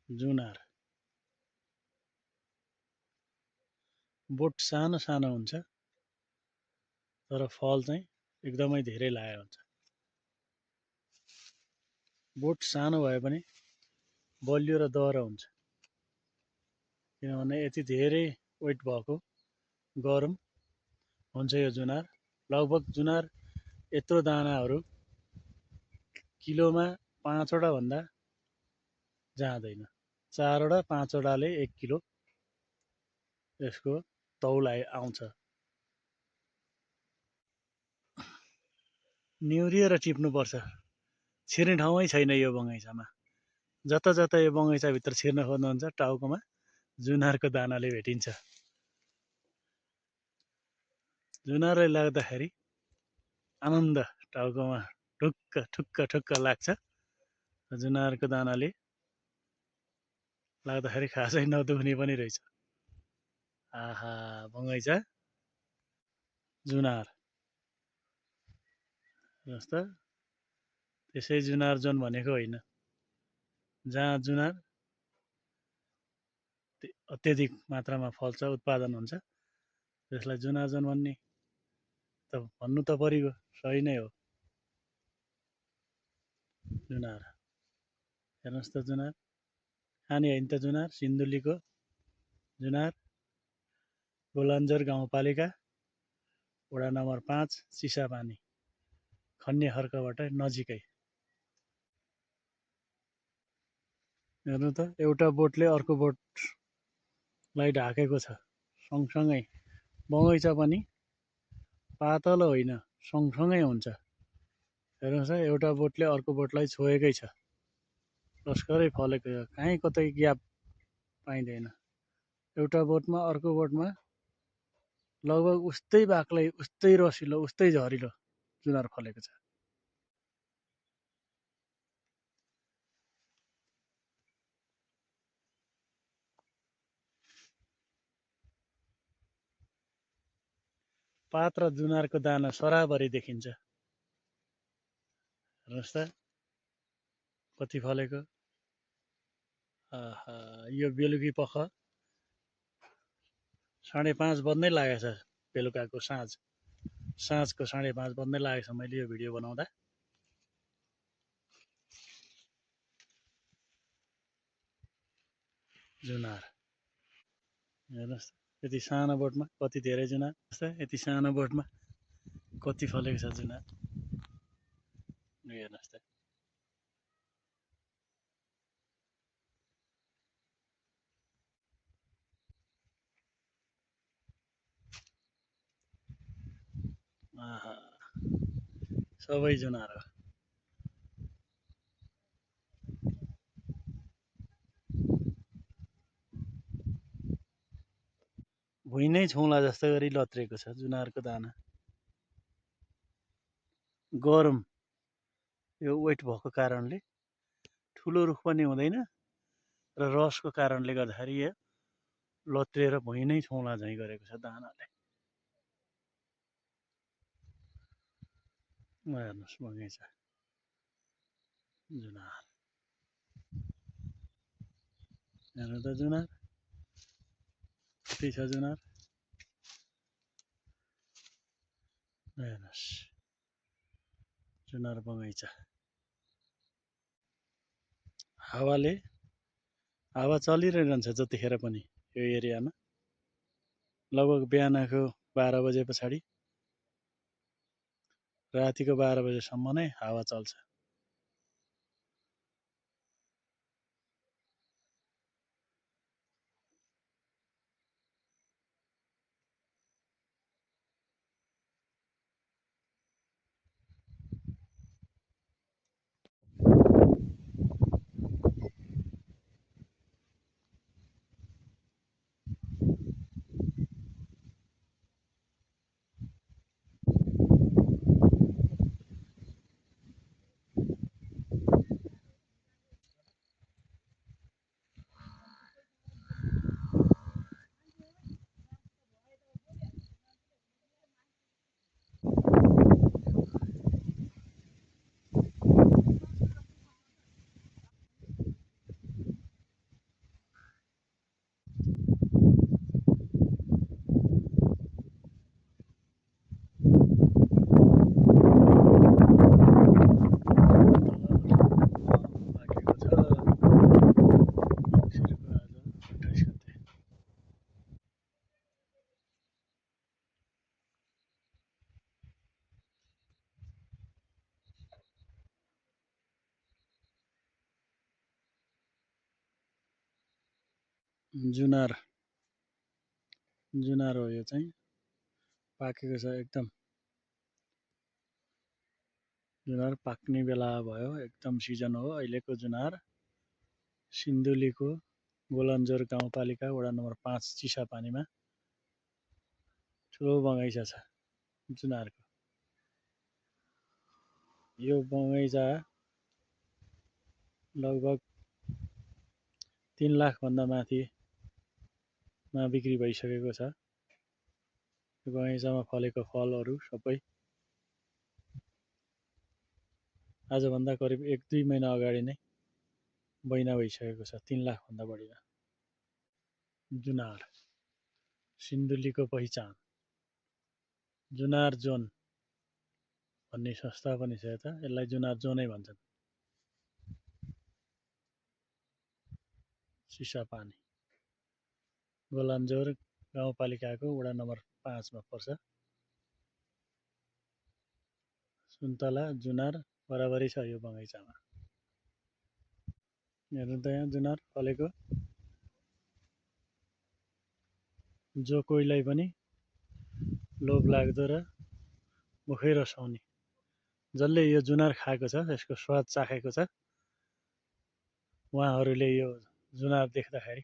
जुनार बोट सानो सानो हुन्छ तर फल चाहिँ एकदमै धेरै लागेको हुन्छ। बोट सानो भए पनि बलियो र दह्रो हुन्छ किनभने यति धेरै वेट भएको गरम हुन्छ यो जुनार। लगभग जुनार यत्रो दानाहरू किलोमा 5वटा भन्दा जाँदैन। 4वटा 5वटाले 1 किलो यसको तौल आउँछ। निहुरिएर टिप्नुपर्छ, छिर्ने ठाउँै छैन यो बगैँचामा। जता जता यो बगैँचाभित्र छिर्न खोज्नुहुन्छ टाउकोमा जुनारको दानाले भेटिन्छ। जुनारले लाग्दाखेरि आनन्द टाउकोमा ठुक्क ठुक्क ठुक्क लाग्छ। जुनारको दानाले लाग्दाखेरि खासै नदुख्ने पनि रहेछ। आहा बगैँचा जुनार जस्तो त्यसै जुनार जोन भनेको होइन। जहाँ जुनार अत्यधिक मात्रामा फल्छ उत्पादन हुन्छ त्यसलाई जुनार जोन भन्ने त भन्नु त परिगयो, सही नै हो। जुनार हेर्नुहोस् त जुनार खाने होइन त जुनार। सिन्धुलीको जुनार गोलाञ्जोर गाउँपालिका वडा नम्बर 5 चिसापानी खन्ने खर्कबाट नजिकै। हेर्नु त एउटा बोटले अर्को बोटलाई ढाकेको छ सँगसँगै। बगैँचा पनि पातलो होइन सँगसँगै हुन्छ। हेर्नुहोस् त एउटा बोटले अर्को बोटलाई छोएकै छ, लस्करै फलेको छ, कहीँ कतै ग्याप पाइँदैन। एउटा बोटमा अर्को बोटमा लगभग उस्तै बाक्लै उस्तै रसिलो उस्तै झरिलो जुनार फलेको छ। पात र जुनारको दाना सराबरी देखिन्छ। हेर्नुहोस् त कति फलेको। आहा यो बेलुकी पख 5:30 बज्नै लागेछ। बेलुकाको साँझको 5:30 बज्नै लागेछ मैले यो भिडियो बनाउँदा। जुनार हेर्नुहोस् यति सानो बोटमा कति धेरै जुनार। यति सानो बोटमा कति फलेको छ जुनार हेर्नुहोस् त। आहा सबै जुनार हो। भुइँ नै छौँला जस्तो गरी लत्रेको छ जुनारको दाना। गरम यो वेट भएको कारणले ठुलो रुख पनि हुँदैन र रसको कारणले गर्दाखेरि यो लत्रिएर भुइँ नै छौँला झैँ गरेको छ दानाले। हेर्नुहोस् बगैँचा जुनार हेर्नु त जुनार कति छ जुनार हेर्नुहोस्। जुनार बगैँचा हावा चलिरहन्छ जतिखेर पनि यो एरियामा। लगभग बिहानको 12 बजे पछाडि रातिको 12 बजेसम्म नै हावा चल्छ। जुनार जुनार हो यो चाहिँ पाकेको छ एकदम जुनार पाक्ने बेला भयो एकदम सिजन हो अहिलेको जुनार सिन्धुलीको गोलन्जोर गाउँपालिका वडा नम्बर 5 चिसापानीमा ठुलो बगैँचा छ जुनारको यो बगैँचा लगभग 3 लाख भन्दा माथिमा बिक्री भइसकेको छ यो बगैँचामा फलेको फलहरू सबै आजभन्दा करिब 1-2 महिना अगाडि नै बैना भइसकेको छ 3 लाख भन्दा बढीमा जुनार सिन्धुलीको पहिचान जुनार जोन भन्ने संस्था पनि छ यता यसलाई जुनार जोनै भन्छन् चिसापानी गोलन्जोर गाउँपालिकाको वडा नम्बर 5 मा पर्छ सुन्तला जुनार बराबरी छ यो बगैँचामा हेर्नु त यहाँ जुनार फलेको जो कोहीलाई पनि लोभ लाग्दो र मुखै रसाउने जसले यो जुनार खाएको छ यसको स्वाद चाखेको छ उहाँहरूले यो जुनार देख्दाखेरि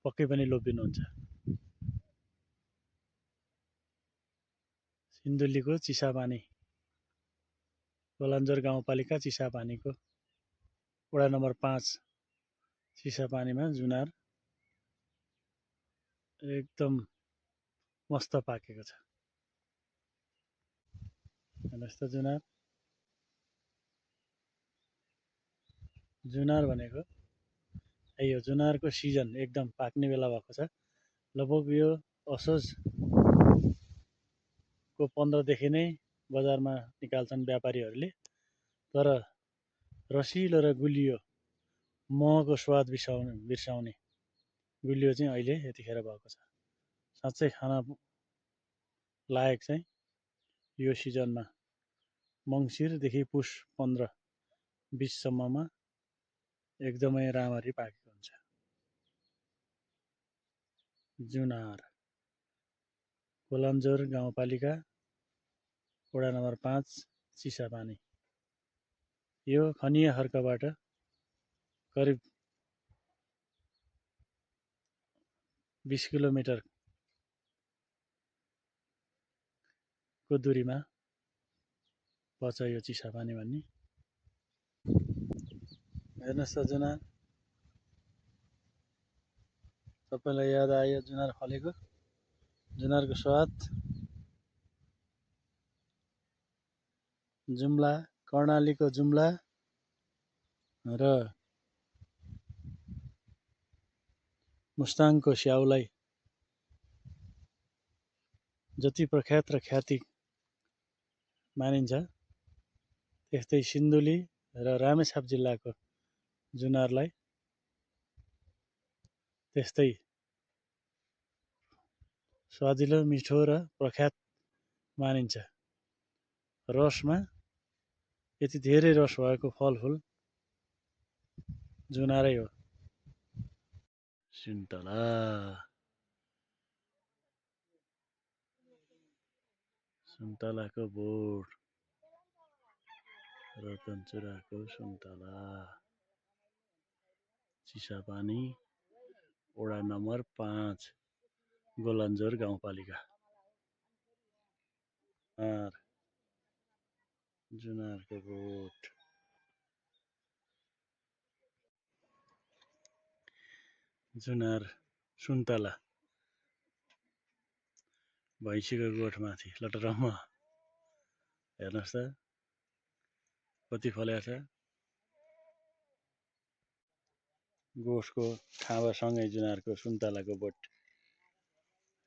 पक्कै पनि लोभिनुहुन्छ सिन्धुलीको चिसापानी गोलन्जोर गाउँपालिका चिसापानीको वडा नम्बर 5 चिसापानीमा जुनार एकदम मस्त पाकेको छ हेर्नुहोस् त जुनार भनेको यो जुनारको सिजन एकदम पाक्ने बेला भएको छ लगभग यो असोजको 15 देखि नै बजारमा निकाल्छन् व्यापारीहरूले तर रसिलो र गुलियो महको स्वाद बिर्साउने गुलियो चाहिँ अहिले यतिखेर भएको छ साँच्चै खान लायक चाहिँ यो सिजनमा मङ्सिरदेखि पुस 15-20 सम्ममा एकदमै राम्ररी पाकेको हुन्छ जुनार गोलन्जोर गाउँपालिका वडा नम्बर 5 चिसापानी यो खनिया खर्कबाट करिब 20 किलोमिटरको दूरीमा पर्छ यो चिसापानी भन्ने हेर्नुहोस् त जुनार सबैलाई याद आयो जुनार फलेको जुनारको स्वाद जुम्ला कर्णालीको जुम्ला र मुस्ताङको स्याउलाई जति प्रख्यात र ख्याति मानिन्छ त्यस्तै सिन्धुली र रामेछाप जिल्लाको जुनारलाई त्यस्तै स्वादिलो मिठो र प्रख्यात मानिन्छ रसमा यति धेरै रस भएको फलफुल जुनारै हो सुन्तला सुन्तलाको बोट रतनचुराको सुन्तला चिसापानी वडा नम्बर 5 गोलन्जोर गाउँपालिका जुनारको बोट जुनार सुन्तला भैँसीको गोठमाथि लटरम्म हेर्नुहोस् त कति फलेको छ गोठको खाँबासँगै जुनारको सुन्तलाको बोट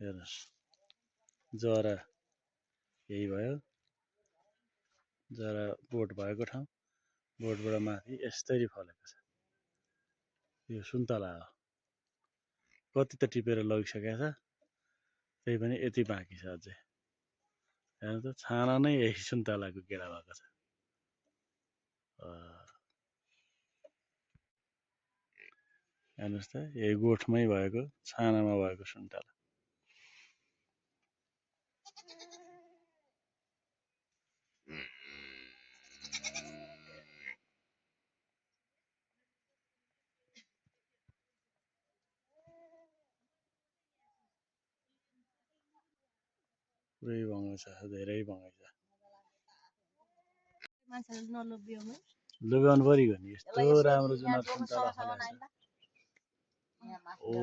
हेर्नुहोस् जरा यही भयो जरा बोट भएको ठाउँ बोटबाट माथि यसरी फलेको छ यो सुन्तला हो कति त टिपेर लगिसकेको छ त्यही पनि यति बाँकी छ अझै हेर्नु त छाना नै यही सुन्तलाको गेडा भएको छ हेर्नुहोस् त यही गोठमै भएको छानामा भएको सुन्तला पुरै भङ्गो छ धेरै भङ्गै छ लोभ्याउनु पऱ्यो नि यस्तो राम्रो जुनार सुन्तला फलेको छ ओ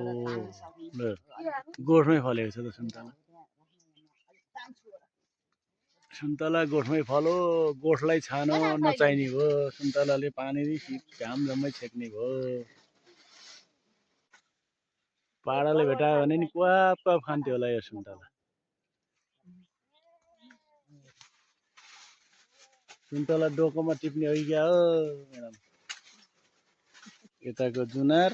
ल गोठमै फलेको छ त सुन्तला सुन्तला गोठमै फलो गोठलाई छानो नचाहिने भयो सुन्तलाले पानी घाम जम्मै छेक्ने भयो पाडाले भेटायो भने नि क्वाप क्वाप खान्थ्यो होला यो सुन्तला सुन्तला डोकोमा टिप्ने हो क्या हो म्याडम यताको जुनार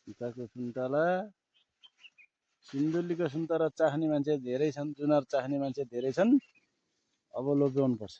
यताको सुन्तला सिन्धुलीको सुन्तला चाख्ने मान्छे धेरै छन् जुनार चाख्ने मान्छे धेरै छन् अब लोभ्याउनु पर्छ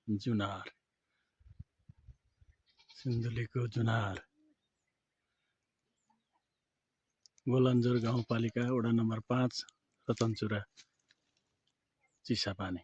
जुनार सिन्धुलीको जुनार गोलन्जोर गाउँपालिका वडा नम्बर 5 रतनचुरा चिसापानी